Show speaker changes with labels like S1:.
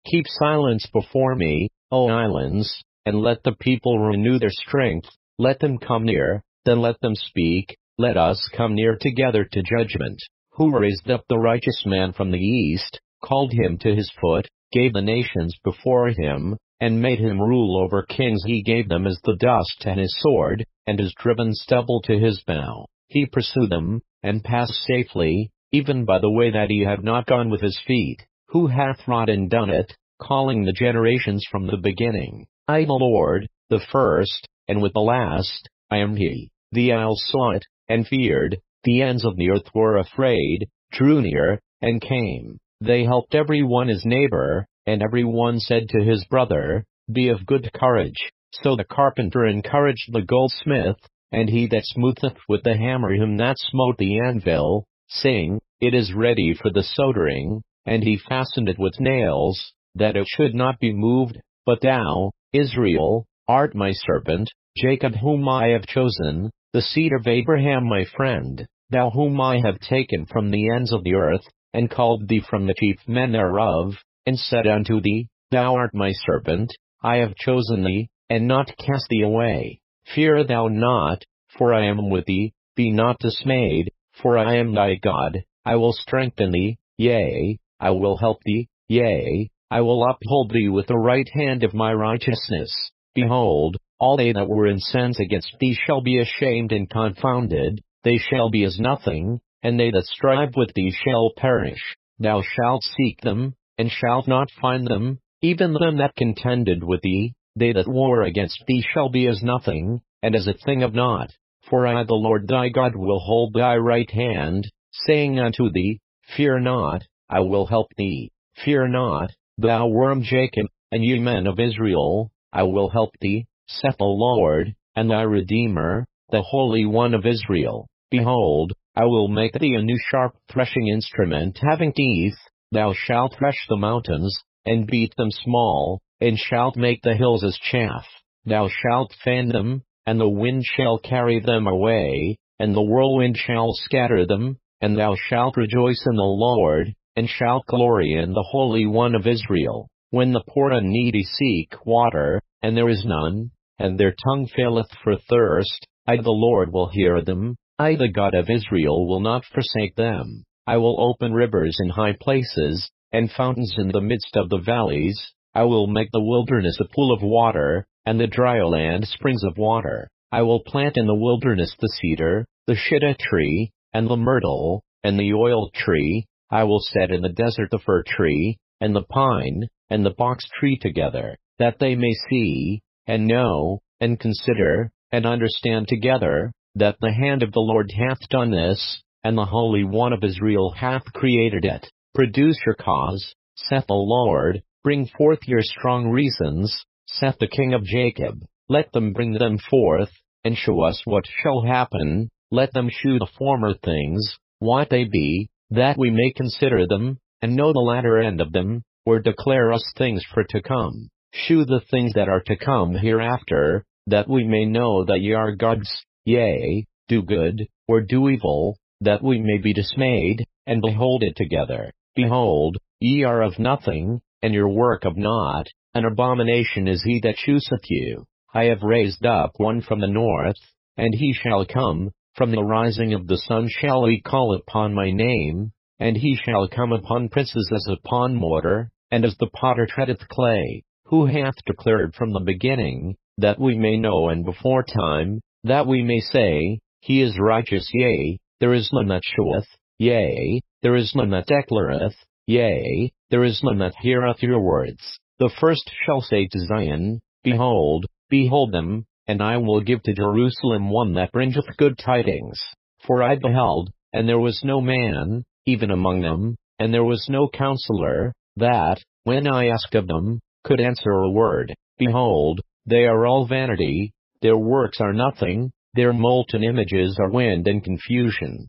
S1: Keep silence before me, O islands, and let the people renew their strength. Let them come near, then let them speak. Let us come near together to judgment. Who raised up the righteous man from the east, called him to his foot, gave the nations before him, and made him rule over kings. He gave them as the dust and his sword, and has driven stubble to his bow. He pursued them, and passed safely, even by the way that he had not gone with his feet. Who hath wrought and done it, calling the generations from the beginning? I the Lord, the first, and with the last, I am he. The isles saw it, and feared. The ends of the earth were afraid, drew near, and came. They helped every one his neighbor, and every one said to his brother, Be of good courage. So the carpenter encouraged the goldsmith, and he that smootheth with the hammer him that smote the anvil, saying, It is ready for the sodering. And he fastened it with nails, that it should not be moved. But thou, Israel, art my servant, Jacob whom I have chosen, the seed of Abraham my friend, thou whom I have taken from the ends of the earth, and called thee from the chief men thereof, and said unto thee, Thou art my servant, I have chosen thee, and not cast thee away. Fear thou not, for I am with thee. Be not dismayed, for I am thy God. I will strengthen thee, yea, I will help thee, yea, I will uphold thee with the right hand of my righteousness. Behold, all they that were incensed against thee shall be ashamed and confounded, they shall be as nothing, and they that strive with thee shall perish. Thou shalt seek them, and shalt not find them, even them that contended with thee. They that war against thee shall be as nothing, and as a thing of naught. For I the Lord thy God will hold thy right hand, saying unto thee, Fear not, I will help thee. Fear not, thou worm Jacob, and ye men of Israel, I will help thee, saith the Lord, and thy Redeemer, the Holy One of Israel. Behold, I will make thee a new sharp threshing instrument having teeth. Thou shalt thresh the mountains, and beat them small, and shalt make the hills as chaff. Thou shalt fan them, and the wind shall carry them away, and the whirlwind shall scatter them, and thou shalt rejoice in the Lord, and shalt glory in the Holy One of Israel. When the poor and needy seek water, and there is none, and their tongue faileth for thirst, I the Lord will hear them, I the God of Israel will not forsake them. I will open rivers in high places, and fountains in the midst of the valleys. I will make the wilderness a pool of water, and the dry land springs of water. I will plant in the wilderness the cedar, the shittim tree, and the myrtle, and the oil tree. I will set in the desert the fir tree, and the pine, and the box tree together, that they may see, and know, and consider, and understand together, that the hand of the Lord hath done this, and the Holy One of Israel hath created it. Produce your cause, saith the Lord, bring forth your strong reasons, saith the King of Jacob. Let them bring them forth, and show us what shall happen. Let them shew the former things, what they be, that we may consider them, and know the latter end of them, or declare us things for to come. Shew the things that are to come hereafter, that we may know that ye are gods. Yea, do good, or do evil, that we may be dismayed, and behold it together. Behold, ye are of nothing, and your work of naught. An abomination is he that chooseth you. I have raised up one from the north, and he shall come. From the rising of the sun shall he call upon my name, and he shall come upon princes as upon mortar, and as the potter treadeth clay. Who hath declared from the beginning, that we may know, and before time, that we may say, He is righteous, yea, there is none that sheweth, yea, there is none that declareth, yea, there is none that heareth your words. The first shall say to Zion, Behold, behold them, and I will give to Jerusalem one that bringeth good tidings. For I beheld, and there was no man, even among them, and there was no counselor, that, when I asked of them, could answer a word. Behold, they are all vanity, their works are nothing, their molten images are wind and confusion.